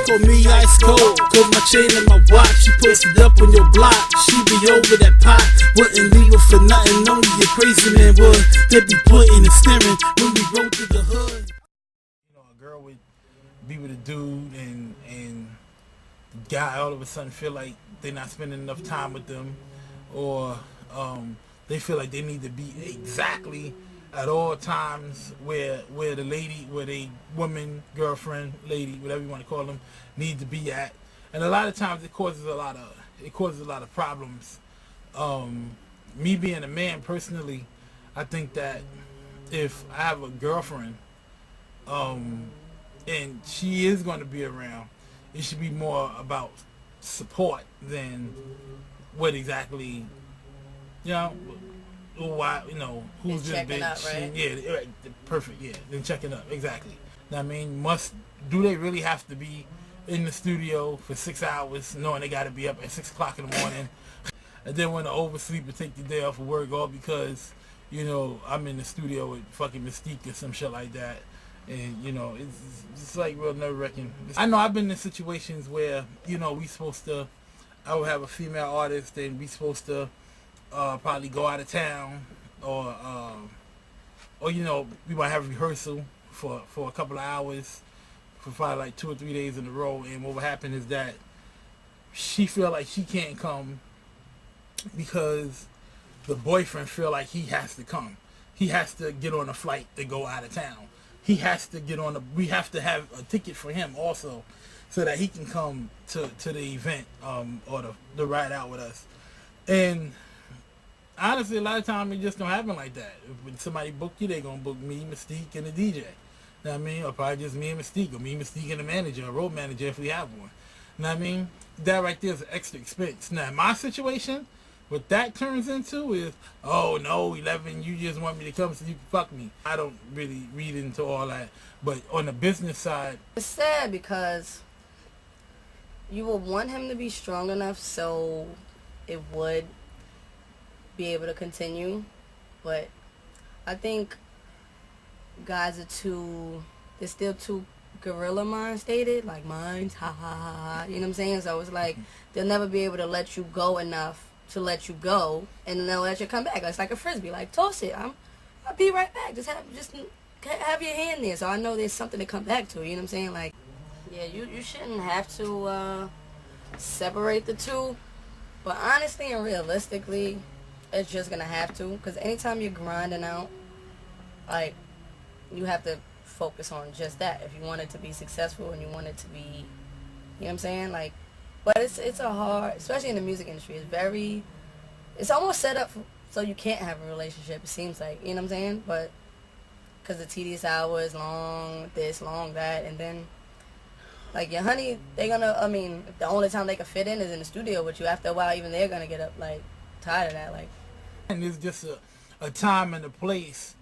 call me ice cold, cause my chain and my watch, she posted up on your block. She be over that pot, wouldn't leave her for nothing. Only a crazy man would, they be putting and staring when we roll through the hood. You know, a girl would be with a dude and the guy all of a sudden feel like they're not spending enough time with them, or they feel like they need to be exactly at all times where the woman, girlfriend, lady, whatever you want to call them, need to be at. And a lot of times it causes a lot of problems. Me being a man personally, I think that if I have a girlfriend and she is going to be around, it should be more about support than what exactly, you know, why, you know, who's this bitch? Up, right? Yeah, perfect. Yeah, then checking up, exactly. I mean, do they really have to be in the studio for 6 hours, knowing they got to be up at 6 o'clock in the morning, and then want to oversleep and take the day off of work, all because, you know, I'm in the studio with fucking Mystique or some shit like that. And, you know, it's like real nerve-wracking. I know I've been in situations where, you know, I would have a female artist and we supposed to probably go out of town, or you know, we might have rehearsal for a couple of hours for probably like 2 or 3 days in a row. And what would happen is that she feel like she can't come because the boyfriend feel like he has to come. He has to get on a flight to go out of town. He has to get on we have to have a ticket for him also, so that he can come to the event or the ride out with us. And honestly, a lot of times it just don't happen like that. When somebody book you, they gonna book me, Mystique, and the DJ. You know what I mean? Or probably just me and Mystique, or me, Mystique, and the manager, a road manager if we have one. You know what I mean? That right there is an extra expense. Now, in my situation, what that turns into is, oh no, 11, you just want me to come so you can fuck me. I don't really read into all that. But on the business side, it's sad because you would want him to be strong enough so it would be able to continue. But I think guys are they're still too gorilla mind stated, like minds, ha ha ha ha, you know what I'm saying? So it's like they'll never be able to let you go enough to let you go, and then they'll let you come back. It's like a frisbee, like toss it. I'll be right back. Just have your hand there, so I know there's something to come back to. You know what I'm saying? Like, yeah, you shouldn't have to separate the two, but honestly and realistically, it's just gonna have to, because anytime you're grinding out, like, you have to focus on just that. If you want it to be successful and you want it to be, you know what I'm saying, like. But it's a hard, especially in the music industry, it's almost set up so you can't have a relationship, it seems like, you know what I'm saying? But, because the tedious hours, long this, long that, and then, like, your honey, they're gonna, I mean, the only time they can fit in is in the studio with you. After a while, even they're gonna get up, like, tired of that, like. And there's just a time and a place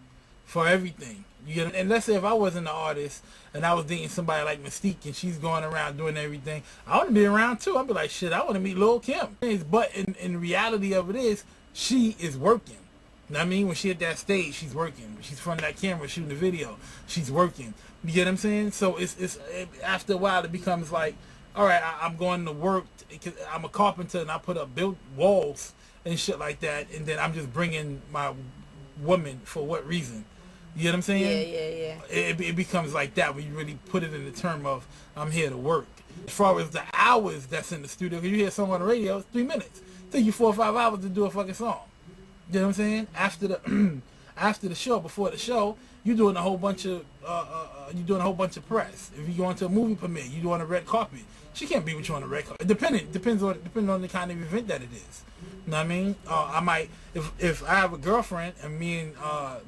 for everything. You get, and let's say if I wasn't an artist and I was dating somebody like Mystique and she's going around doing everything, I want to be around too. I'd be like, shit, I want to meet Lil' Kim. But in reality of it is, she is working. You know what I mean? When she at that stage, she's working. When she's in front of that camera shooting the video, she's working. You get what I'm saying? So it's after a while it becomes like, all right, I'm going to work. I'm a carpenter and I put up built walls and shit like that, and then I'm just bringing my woman for what reason? You know what I'm saying? Yeah. It becomes like that when you really put it in the term of, I'm here to work. As far as the hours that's in the studio, because you hear a song on the radio, it's 3 minutes. It takes you 4 or 5 hours to do a fucking song. You know what I'm saying? After the show, before the show, you're doing a whole bunch of press. If you go into a movie premiere, you doing a red carpet. She can't be with you on the red carpet. Depends on the kind of event that it is. You know what I mean? I might, if I have a girlfriend and me and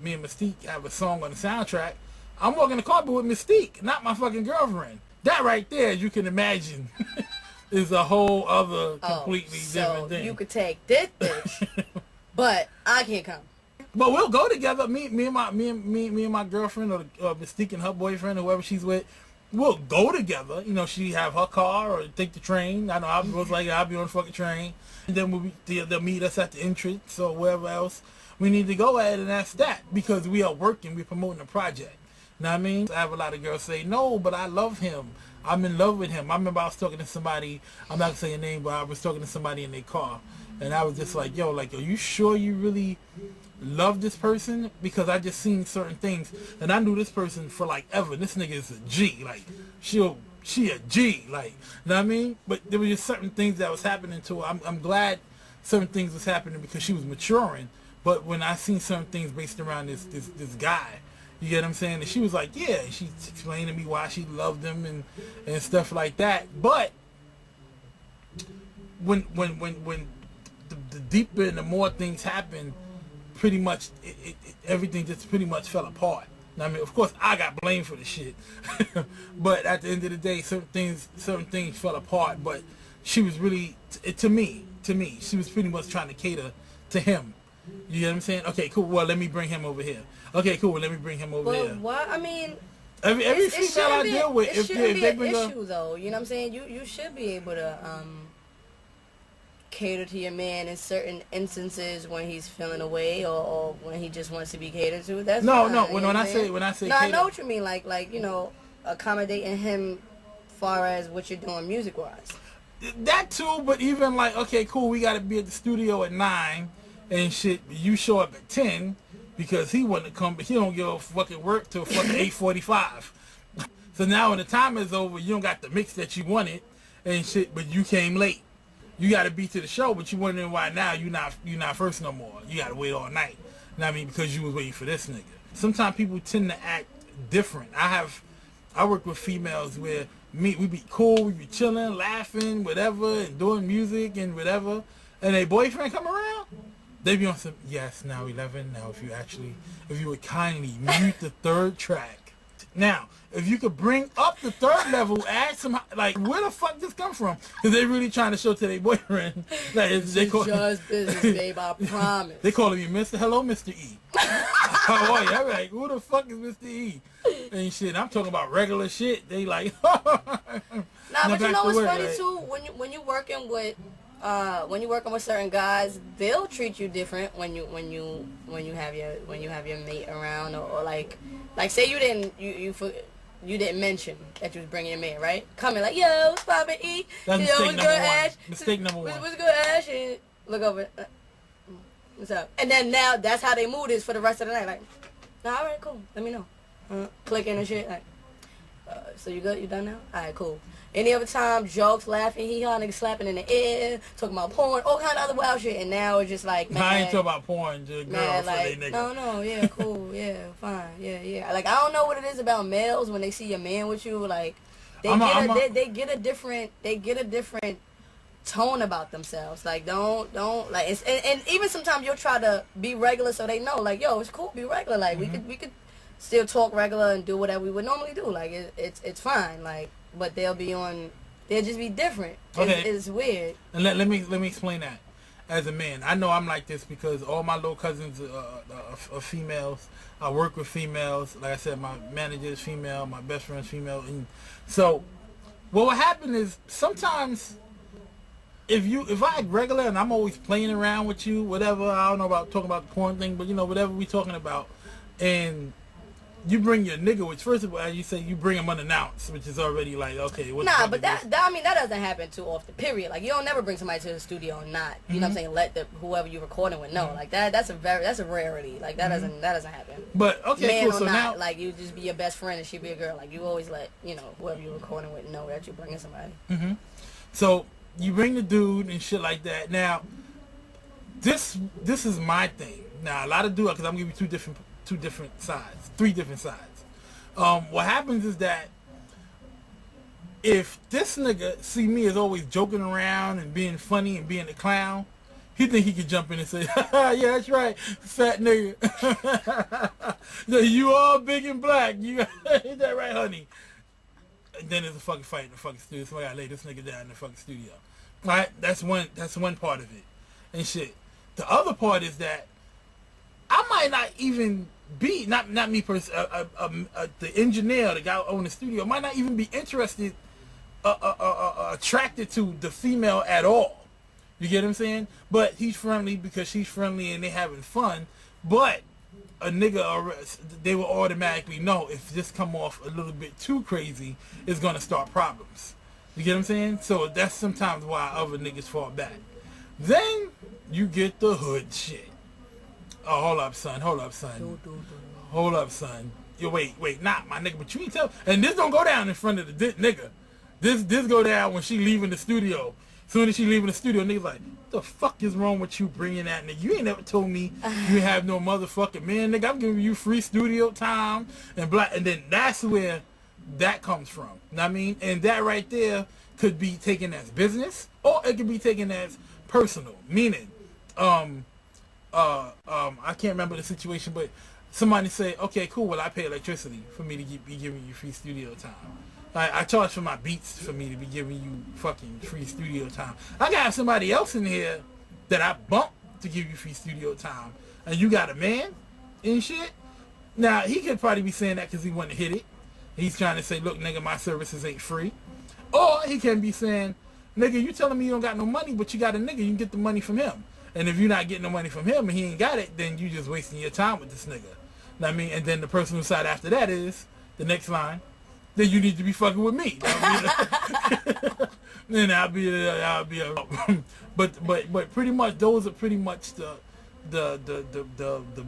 Mystique have a song on the soundtrack, I'm walking the carpet with Mystique, not my fucking girlfriend. That right there, as you can imagine, is a whole other completely different thing. So you could take this bitch, but I can't come. But we'll go together. Me and my girlfriend, or Mystique and her boyfriend, or whoever she's with. We'll go together. You know, she have her car or take the train. I know I'll be on the fucking train. And then they'll meet us at the entrance or wherever else we need to go at, and that's that. Because we are working, we're promoting a project. Know what I mean? I have a lot of girls say, no, but I love him. I'm in love with him. I remember I was talking to somebody, I'm not going to say a name, but I was talking to somebody in their car. And I was just like, yo, like, are you sure you really love this person? Because I just seen certain things. And I knew this person for like ever. This nigga is a G. Like, she a G. Like, you know what I mean? But there were just certain things that was happening to her. I'm glad certain things was happening because she was maturing. But when I seen certain things based around this guy, you get what I'm saying? And she was like, yeah, she explained to me why she loved him and stuff like that. But when the deeper and the more things happen, pretty much everything just pretty much fell apart. I mean, of course, I got blamed for the shit, but at the end of the day, certain things fell apart. But she was really, to me, she was pretty much trying to cater to him. You know what I'm saying? Okay, cool. Well, let me bring him over here. Okay, cool. Well, let me bring him over here. But what? I mean, every female I deal with, if they bring an issue though, you know what I'm saying? You should be able to cater to your man in certain instances when he's feeling away or when he just wants to be catered to. That's no. fine, When I say no, cater, I know what you mean. Like you know, accommodating him, far as what you're doing music wise. That too, but even like, okay, cool, we gotta be at the studio at 9 and shit. You show up at 10 because he wouldn't come, but he don't give a fucking work till fucking 8:45. So now when the time is over, you don't got the mix that you wanted and shit, but you came late. You gotta be to the show, but you wondering why now you not first no more. You gotta wait all night. You know what I mean? Because you was waiting for this nigga. Sometimes people tend to act different. I work with females where we be cool, we be chilling, laughing, whatever, and doing music and whatever, and a boyfriend come around, they be on some, yes, now 11, now if you would kindly mute the third track. Now, if you could bring up the third level, add some, like, where the fuck this come from? Because they really trying to show to their boyfriend. Like, It's just business, babe, I promise. They calling me Mr. Hello, Mr. E. How are you? I'm like, who the fuck is Mr. E? And shit, I'm talking about regular shit. They like, nah, but you know what's work, funny right? too? When you're working with certain guys, they'll treat you different when you have your mate around or like say you didn't mention that you was bringing your man, right? Coming like, yo, what's poppin', E? That's yo, mistake what's number good, one. Ash? Mistake number one. What's good, Ash? And look over. What's up? And then now that's how they mood is for the rest of the night. Like, nah, all right, cool. Let me know. Clicking and shit. Like, so you good? You done now? All right, cool. Any other time, jokes, laughing, hee-haw, niggas slapping in the air, talking about porn, all kind of other wild shit. And now it's just like, man. I ain't talking about porn, just girls like, for they nigga. No, yeah, cool, yeah, fine, yeah. Like, I don't know what it is about males when they see a man with you, like, they get a different tone about themselves. Like, don't like, and even sometimes you'll try to be regular so they know, like, yo, it's cool, be regular. Like, we could still talk regular and do whatever we would normally do. Like, it's fine. Like, but they'll just be different. Okay. It's weird. And let me explain that. As a man, I know I'm like this because all my little cousins are females. I work with females. Like I said, my manager is female, my best friend's female, and so what will happen is sometimes if I act regular and I'm always playing around with you, whatever, I don't know about talking about the porn thing, but you know, whatever we talking about, and you bring your nigga, which first of all, you say you bring him unannounced, which is already like, okay. Nah, but that doesn't happen too often, period. Like, you don't never bring somebody to the studio and not, you know what I'm saying, let whoever you're recording with know. Like, that's a rarity. Like, that doesn't happen. But, okay, man cool, or so not, now. like, you just be your best friend and she be a girl. Like, you always let, you know, whoever you're recording with know that you're bringing somebody. So, you bring the dude and shit like that. Now, this is my thing. Now, a lot of dudes, because I'm going to give you three different sides. What happens is that if this nigga see me as always joking around and being funny and being a clown, he think he could jump in and say, yeah, that's right, fat nigga. You all big and black. You is that right, honey? And then there's a fucking fight in the fucking studio. So I gotta lay this nigga down in the fucking studio. Right? That's one part of it. And shit. The other part is that I might not even be, not me personally, the engineer, the guy on the studio, might not even be interested, attracted to the female at all. You get what I'm saying? But he's friendly because she's friendly and they having fun. But a nigga, they will automatically know if this come off a little bit too crazy, it's gonna start problems. You get what I'm saying? So that's sometimes why other niggas fall back. Then you get the hood shit. Oh, hold up, son. Hold up, son. Hold up, son. Yo, wait, not my nigga, but you ain't tell. And this don't go down in front of the nigga. This go down when she leaving the studio. Soon as she leaving the studio, niggas like, what the fuck is wrong with you bringing that nigga? You ain't never told me you have no motherfucking man, nigga. I'm giving you free studio time and blah. And then that's where that comes from. Know what I mean? And that right there could be taken as business, or it could be taken as personal. Meaning, I can't remember the situation, but somebody say, okay, cool, well, I pay electricity for me to be giving you free studio time. I charge for my beats for me to be giving you fucking free studio time. I gotta have somebody else in here that I bump to give you free studio time, and you got a man and shit. Now, he could probably be saying that because he want to hit it. He's trying to say, look, nigga, my services ain't free. Or he can be saying, nigga, you telling me you don't got no money, but you got a nigga, you can get the money from him. And if you're not getting no money from him and he ain't got it, then you just wasting your time with this nigga. Know what I mean? And then the person who side after that is, the next line, then you need to be fucking with me. Then I'll be but pretty much those are pretty much the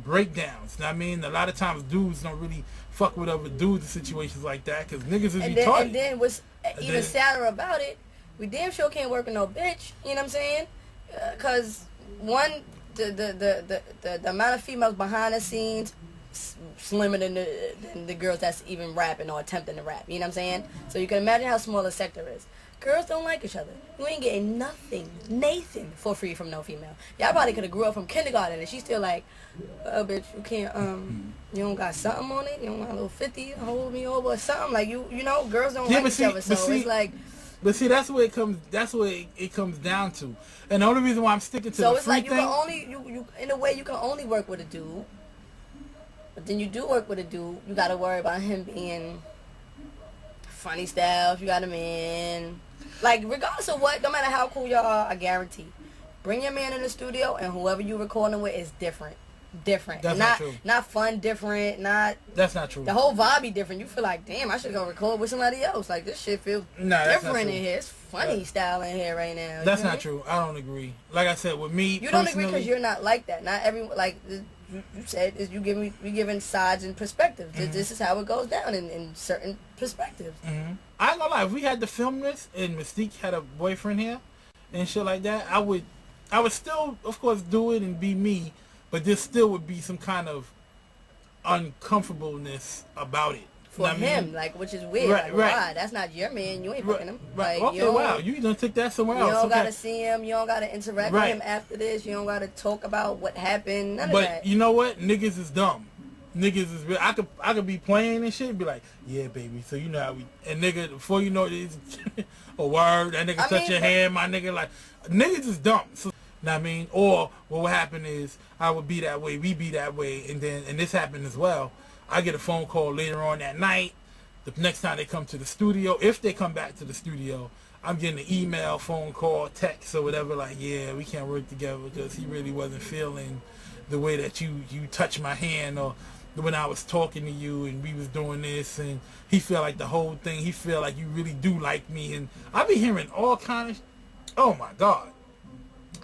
breakdowns. Know what I mean? A lot of times dudes don't really fuck with other dudes in situations like that because niggas is retarded. And then what's even sadder about it, we damn sure can't work with no bitch. You know what I'm saying? Because one, the amount of females behind the scenes slimmer than the girls that's even rapping or attempting to rap. You know what I'm saying? So you can imagine how small the sector is. Girls don't like each other. You ain't getting nothing for free from no female. Y'all probably could have grew up from kindergarten and she's still like, oh bitch, you can't, you don't got something on it? You don't got a little 50 to hold me over or something? Like, you know, girls don't like each other. So it's like... But see, that's where it comes. That's where it comes down to. And the only reason why I'm sticking to the free thing. So it's like you in a way you can only work with a dude. But then you do work with a dude, you gotta worry about him being funny style. If you got a man, like regardless of what, no matter how cool y'all are, I guarantee, bring your man in the studio and whoever you recording with is different. That's not true. Not fun, different. That's not true. The whole vibe be different. You feel like, damn, I should go record with somebody else. Like this shit feels different in here. It's funny style in here right now. That's not true. I don't agree. Like I said, with me, you don't agree because you're not like that. Not everyone like. You said is we giving sides and perspectives. Mm-hmm. This is how it goes down in certain perspectives. Mm-hmm. I ain't gonna lie. If we had to film this and Mystique had a boyfriend here and shit like that, I would still, of course, do it and be me. But there still would be some kind of uncomfortableness about it. For him, like, which is weird. Right, like, why? That's not your man. You ain't fucking him. Right. Like, okay, wow. You done took that somewhere else. You don't gotta see him. You don't gotta interact with him after this. You don't gotta talk about what happened. None of that. But you know what? Niggas is dumb. Niggas is real. I could be playing and shit and be like, yeah, baby. So you know how we... And nigga, before you know it, it's a word. That nigga touch your hand. My nigga, like... Niggas is dumb. So, know what I mean? Or what would happen is I would be that way, we be that way, and this happened as well. I get a phone call later on that night. The next time they come to the studio, if they come back to the studio, I'm getting an email, phone call, text, or whatever, like, yeah, we can't work together because he really wasn't feeling the way that you touched my hand, or when I was talking to you and we was doing this, and he felt like the whole thing, he felt like you really do like me, and I be hearing all kind of, oh my God.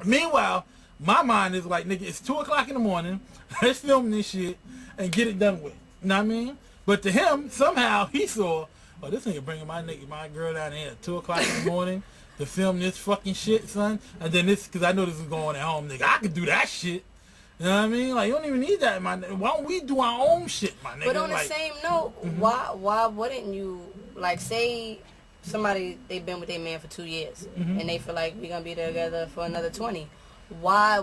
Meanwhile, my mind is like, nigga, it's 2 o'clock in the morning, let's film this shit and get it done with. You know what I mean? But to him, somehow, he saw, oh, this nigga bringing my girl down here at 2 o'clock in the morning to film this fucking shit, son. And then this, because I know this is going on at home, nigga. I could do that shit. You know what I mean? Like, you don't even need that, my nigga. Why don't we do our own shit, my nigga? But on the same note, why wouldn't you, like, say somebody, they've been with their man for 2 years, and they feel like we're going to be together for another 20. Why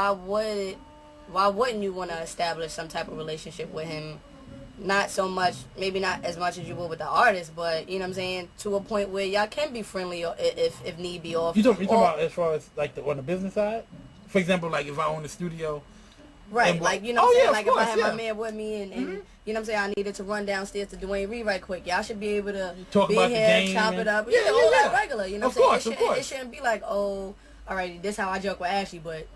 wouldn't you want to establish some type of relationship with him? Not so much, maybe not as much as you would with the artist, but you know what I'm saying, to a point where y'all can be friendly, or if need be. Or you talking about as far as like on the business side? For example, like if I own the studio, right? Like you know, what I'm saying, like if I had my man with me, and you know what I'm saying, I needed to run downstairs to Dwayne Reed right quick. Y'all should be able to talk be about here, the game, chop it up, all that regular. You know what I'm saying? Of course. It shouldn't be like, oh, alright, this how I joke with Ashley, but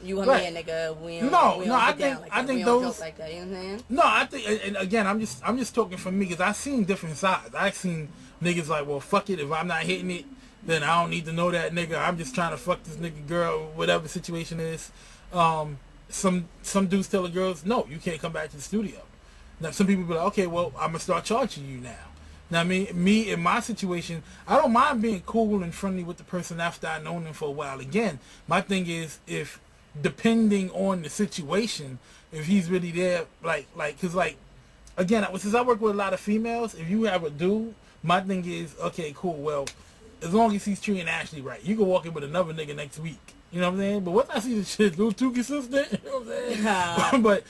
You and me, nigga. We don't I get down like that. think we don't those joke like that. You know what I'm saying? No, I think, and again, I'm just talking from me because I've seen different sides. I've seen niggas like, well, fuck it. If I'm not hitting it, then I don't need to know that nigga. I'm just trying to fuck this nigga girl, whatever the situation is. Some dudes tell the girls, no, you can't come back to the studio. Now, some people be like, okay, well, I'm gonna start charging you now. Now, I mean, me in my situation, I don't mind being cool and friendly with the person after I've known them for a while. Again, my thing is, if depending on the situation, if he's really there, cause again, since I work with a lot of females, if you have a dude, my thing is, okay, cool, well, as long as he's treating Ashley right, you can walk in with another nigga next week. You know what I'm saying? But once I see the shit, those too consistent, you know what I'm saying?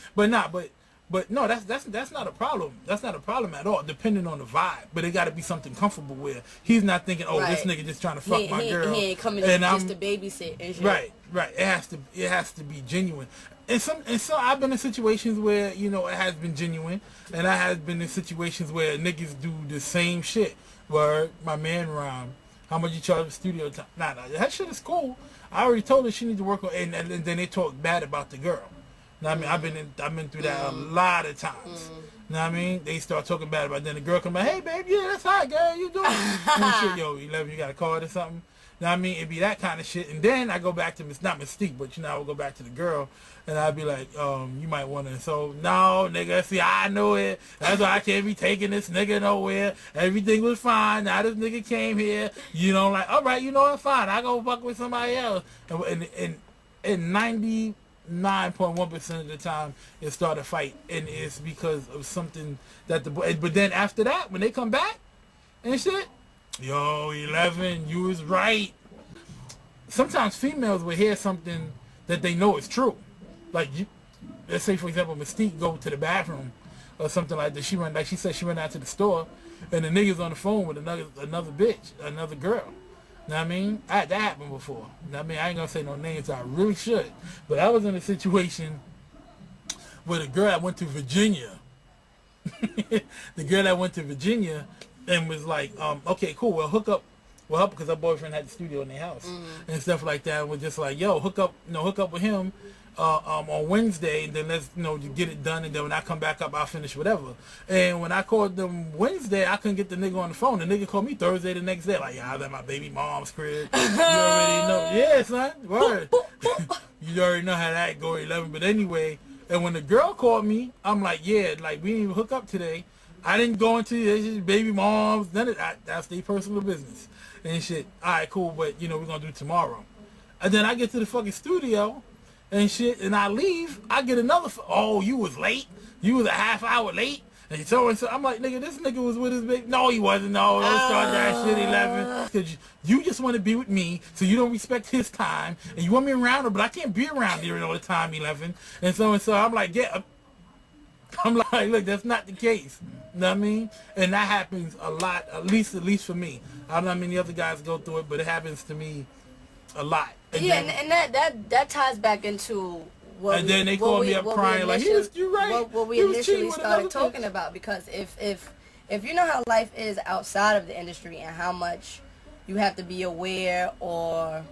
But no, that's not a problem. That's not a problem at all, depending on the vibe. But it got to be something comfortable where he's not thinking, oh, this nigga just trying to fuck my girl. He ain't coming in just to babysit and shit. Right. It has to be genuine. And so I've been in situations where, you know, it has been genuine, and I have been in situations where niggas do the same shit. Where my man Ron, how much you charge for studio time? Nah, that shit is cool. I already told her she needs to work on, and then they talk bad about the girl. Know what I mean? I've been through that a lot of times. Know what I mean? They start talking bad about it. Then the girl come back, hey, babe, yeah, that's hot, girl. You doing? And shit, yo, 11, you got a card or something? Know what I mean? It'd be that kind of shit. And then I go back to, not Mystique, but, you know, I would go back to the girl, and I'd be like, you might want to. So, no, nigga, see, I know it. That's why I can't be taking this nigga nowhere. Everything was fine. Now this nigga came here. You know, like, all right, you know what, fine. I go fuck with somebody else. And 99.1% of the time, it start a fight. And it's because of something that the boy, but then after that, when they come back and shit, yo, 11, you was right. Sometimes females will hear something that they know is true. Like, let's say, for example, Mystique go to the bathroom or something like that. She said she went out to the store, and the nigga's on the phone with another bitch, another girl. Know what I mean? That happened before. Know what I mean? I ain't gonna say no names, so I really should. But I was in a situation with a girl that went to Virginia. The girl that went to Virginia and was like, okay, cool, well, hook up because her boyfriend had the studio in their house and stuff like that. And was just like, yo, hook up with him on Wednesday, and then let's, get it done, and then when I come back up, I'll finish whatever. And when I called them Wednesday, I couldn't get the nigga on the phone. The nigga called me Thursday the next day, like, yeah, I was at my baby mom's crib. You already know. Yeah, son, word. You already know how that go, 11. But anyway, and when the girl called me, I'm like, yeah, like, we didn't even hook up today. I didn't go into this baby moms, none of that. That's their personal business and shit. All right, cool, but, we're going to do it tomorrow. And then I get to the fucking studio and shit, and I leave. I get another, oh, you was late? You was a half hour late? And so I'm like, nigga, this nigga was with his baby. No, he wasn't. No, don't start that shit, 11. Because you just want to be with me, so you don't respect his time. And you want me around her, but I can't be around here all the time, 11. And so I'm like, I'm like, look, that's not the case. You know what I mean? And that happens a lot, at least for me. I don't know how many other guys go through it, but it happens to me a lot. And that ties back into what and then they call me up crying like, you're right. What we initially started talking about, because if you know how life is outside of the industry and how much you have to be aware or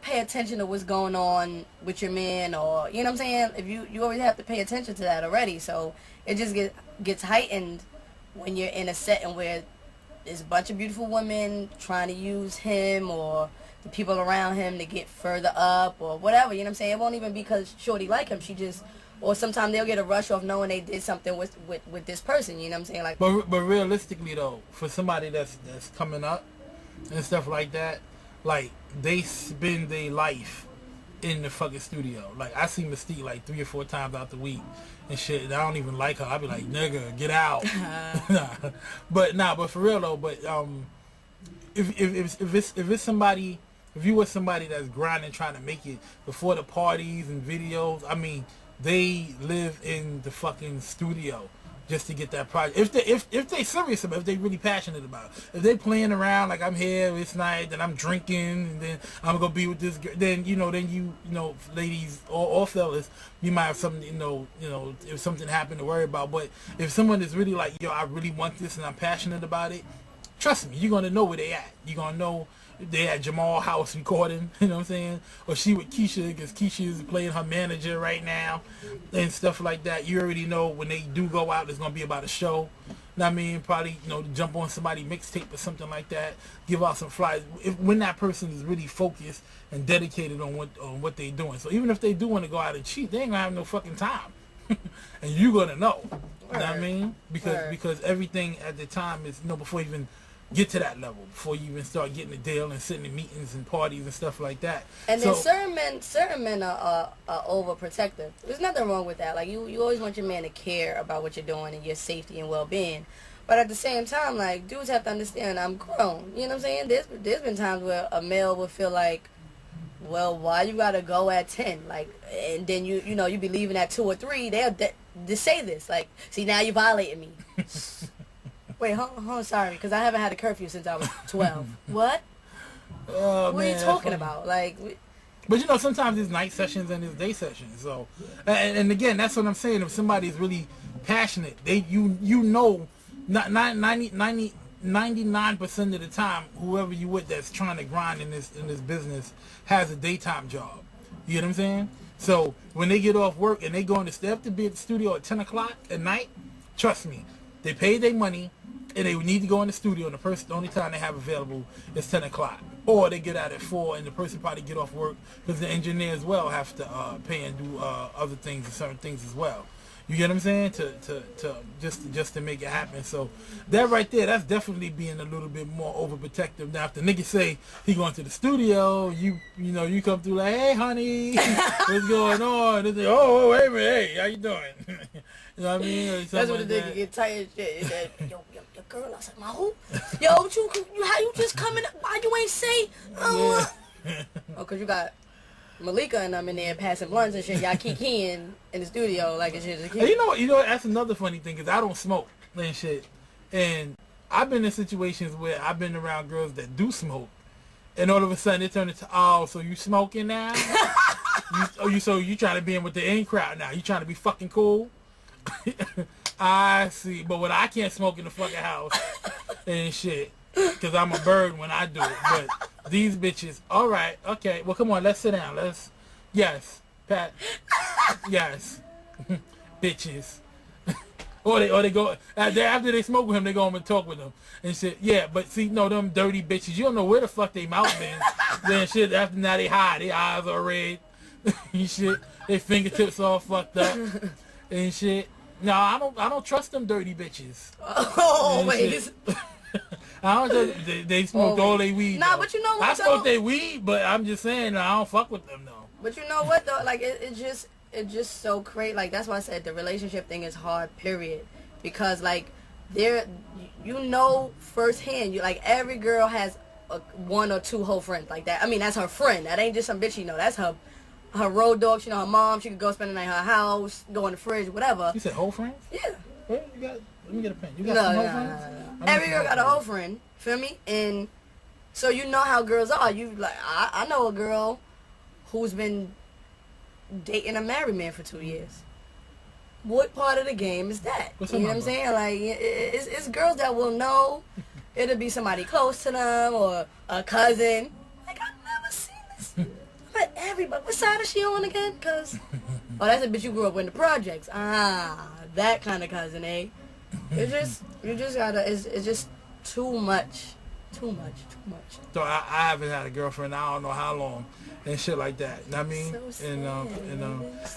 pay attention to what's going on with your man, or you know what I'm saying, if you always have to pay attention to that already, so it just gets heightened when you're in a setting where there's a bunch of beautiful women trying to use him or the people around him to get further up or whatever, you know what I'm saying? It won't even be because shorty like him, she just, or sometimes they'll get a rush off knowing they did something with this person, you know what I'm saying? Like, but realistically though, for somebody that's coming up and stuff like that, like, they spend their life in the fucking studio. Like, I see Mystique like 3 or 4 times out the week and shit, and I don't even like her. I be like, nigga, get out. But for real though, but if it's somebody, if you were somebody that's grinding, trying to make it before the parties and videos, I mean, they live in the fucking studio just to get that project. If they serious about it, if they really passionate about it. If they playing around like I'm here this night, then I'm drinking, and then I'm gonna be with this girl, then you ladies or fellas, you might have something, if something happened to worry about. But if someone is really like, yo, I really want this and I'm passionate about it, trust me, you're gonna know where they at. You're gonna know if they at Jamal house recording, you know what I'm saying? Or she with Keisha, because Keisha is playing her manager right now and stuff like that. You already know when they do go out, it's gonna be about a show. Know what I mean? Probably, you know, jump on somebody mixtape or something like that. Give out some flyers. When that person is really focused and dedicated on what they're doing. So even if they do want to go out and cheat, they ain't gonna have no fucking time. And you're gonna know. You know what I mean? Because everything at the time is, you know, before you even get to that level, before you even start getting a deal and sitting in meetings and parties and stuff like that. And then certain men are overprotective. There's nothing wrong with that. Like you always want your man to care about what you're doing and your safety and well-being. But at the same time, like, dudes have to understand I'm grown. You know what I'm saying? There's been times where a male would feel like, well, why you gotta go at 10? Like, and then you know you be leaving at 2 or 3. They'll say this, like, see, now you violating me. Wait, hold on, sorry, because I haven't had a curfew since I was 12. What? What are you talking about? Like, but you know, sometimes it's night sessions and it's day sessions. So, and again, that's what I'm saying. If somebody's really passionate, you know, 99% of the time, whoever you with that's trying to grind in this business has a daytime job. You get what I'm saying? So when they get off work and they have to be at the studio at 10 o'clock at night, trust me, they pay their money and they need to go in the studio, and the only time they have available is 10 o'clock. Or they get out at 4 and the person probably get off work because the engineer as well have to pay and do other things and certain things as well. You get what I'm saying? To just to make it happen. So that right there, that's definitely being a little bit more overprotective. Now if the nigga say he going to the studio, you know, you come through like, hey honey, what's going on? They say, oh wait a minute, hey, how you doing? You know what I mean? That's what the nigga get tired of shit. Yo, your girl, I said, my who? Yo, how you just coming up? Why you ain't say? Oh, because you got Malika and I'm in there passing blunts and shit. Y'all kikiing in the studio like it's shit. You know what? That's another funny thing, because I don't smoke and shit. And I've been in situations where I've been around girls that do smoke. And all of a sudden it turned into, oh, so you smoking now? So you trying to be in with the in crowd now? You trying to be fucking cool? I see. But when I can't smoke in the fucking house and shit, because I'm a bird when I do it. But these bitches, all right, okay. Well, come on, let's sit down. Yes, Pat. Yes, bitches. or they go after they smoke with him, they go home and talk with him and shit. Yeah, but see, no, them dirty bitches, you don't know where the fuck they mouth been. Then shit, after now they high, their eyes are red and shit. Their fingertips all fucked up and shit. No, I don't trust them dirty bitches. Oh wait. I don't. They smoked all they weed. Nah, though. but you know what? I smoked their weed, but I'm just saying I don't fuck with them though. But you know what though? Like it's just so crazy. Like that's why I said the relationship thing is hard. Period. Because like you know firsthand. You like every girl has one or two whole friends like that. I mean that's her friend. That ain't just some bitch you know. That's her road dog. You know her mom. She could go spend the night at her house, go in the fridge, whatever. You said whole friends? Yeah. Well, let me get a pen. You got some whole friends? No. Every girl got a whole friend. Feel me? And so you know how girls are. You like I know a girl who's been dating a married man for 2 years. What part of the game is that? What's you know what I'm saying? Like it's girls that will know. It'll be somebody close to them or a cousin. Like I've never seen this. But everybody, what side is she on again? Cause that's a bitch you grew up with in the projects. That kind of cousin, eh? You just gotta. It's just too much. So I haven't had a girlfriend. I don't know how long and shit like that. You know what I mean? So and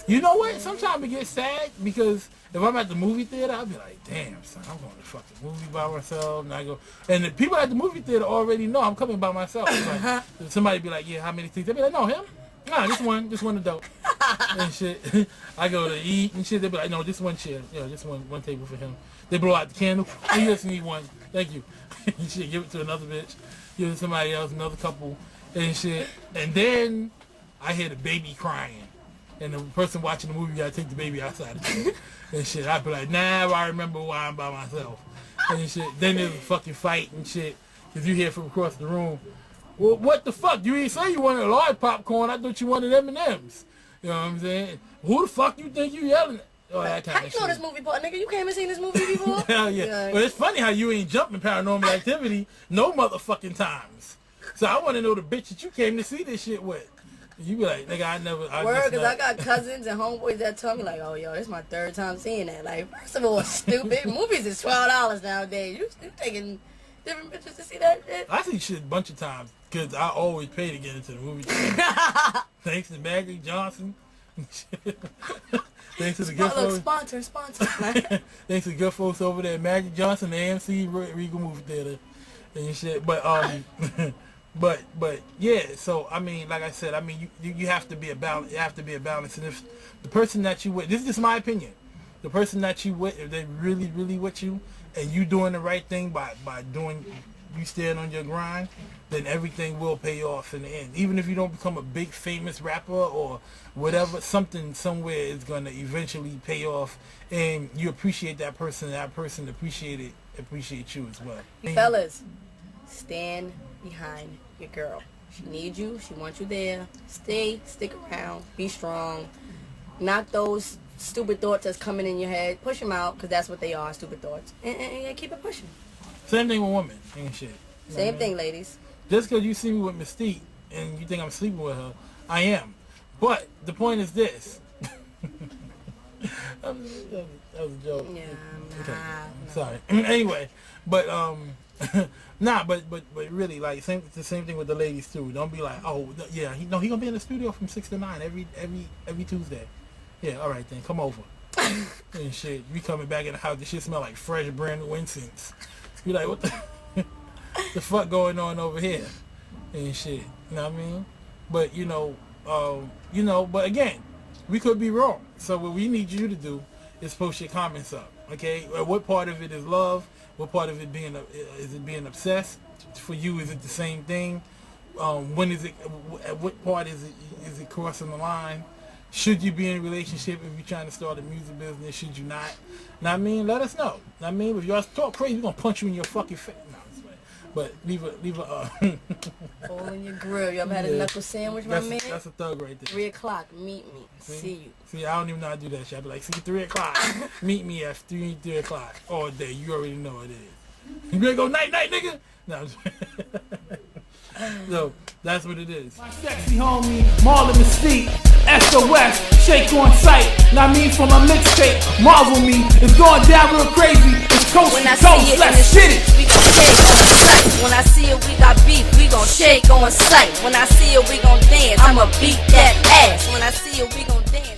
you know what? Sometimes it gets sad because if I'm at the movie theater, I'll be like, damn, son, I'm going to fucking movie by myself. And I go, and the people at the movie theater already know I'm coming by myself. Like, somebody be like, yeah, how many things? They be like, no, him. Nah, just one adult and shit. I go to eat and shit. They be like, no, just one chair. Yeah, just one table for him. They blow out the candle. He just need one. Thank you. And shit, give it to another bitch. Give it to somebody else, another couple and shit. And then I hear the baby crying. And the person watching the movie gotta take the baby outside and shit. I be like, nah, I remember why I'm by myself and shit. Then there's a fucking fight and shit. Cause you hear from across the room, well, what the fuck? You ain't say you wanted a large popcorn. I thought you wanted M&M's. You know what I'm saying? Who the fuck you think you yelling at? all that kind How of you know shit. this movie, part, nigga? You came and seen this movie before? Hell yeah. But it's funny how you ain't jumping Paranormal Activity no motherfucking times. So I want to know the bitch that you came to see this shit with. You be like, nigga, I never. Word, because I got cousins and homeboys that tell me, like, oh, yo, this is my third time seeing that. Like, first of all, stupid. Movies is $12 nowadays. You taking different bitches to see that shit? I see shit a bunch of times because I always pay to get into the movie. Thanks to Magic Johnson. Thanks to the good folks. Sponsor. Thanks to the good folks over there, Magic Johnson, the AMC Regal Movie Theater, and shit. But but yeah. So I mean, like I said, I mean, you have to be a balance. You have to be a balance. And if the person that you with, this is just my opinion, the person that you with, if they really with you, and you doing the right thing by doing, you stand on your grind, then everything will pay off in the end. Even if you don't become a big famous rapper or whatever, something somewhere is gonna eventually pay off, and you appreciate that person, and that person appreciate you as well. Fellas, stand behind your girl. She needs you. She wants you there. Stick around. Be strong. Knock those stupid thoughts that's coming in your head. Push them out, because that's what they are, stupid thoughts. And keep it pushing. Same thing with women and shit. Same thing, ladies. Just because you see me with Mystique and you think I'm sleeping with her, I am. But the point is this. That was a joke. Yeah, Okay. Sorry. Anyway, but but really, like, the same thing with the ladies too. Don't be like, oh yeah, he gonna be in the studio from 6 to 9 every Tuesday. Yeah, all right then, come over. And shit, we coming back in the house. The shit smell like fresh brand new incense. You like, what the fuck going on over here? And shit, you know what I mean? But but again, we could be wrong. So what we need you to do is post your comments up. Okay, what part of it is love? What part of it is it being obsessed? For you, is it the same thing? When is it? At what part is it crossing the line? Should you be in a relationship if you're trying to start a music business? Should you not? Know what I mean? Let us know. Know what I mean? If y'all talk crazy, we're gonna punch you in your fucking face. No, but leave a All in your grill. You ever had a knuckle sandwich, my man? That's a thug right there. 3 o'clock, meet me. See you. See, I don't even know how to do that shit. I be like, see, 3 o'clock. Meet me at 3 o'clock all day. You already know what it is. You better go night, nigga. No. So that's what it is. My sexy homie, Marla Mystique, SOS, shake on sight. Now I mean for my mixtape, marvel me, it's going down real crazy. It's coast to coast, let's shit it. We gon' shake on sight. When I see it, we got beef. We gon' shake on sight. When I see it, we gon' dance. I'ma beat that ass. When I see it, we gon' dance.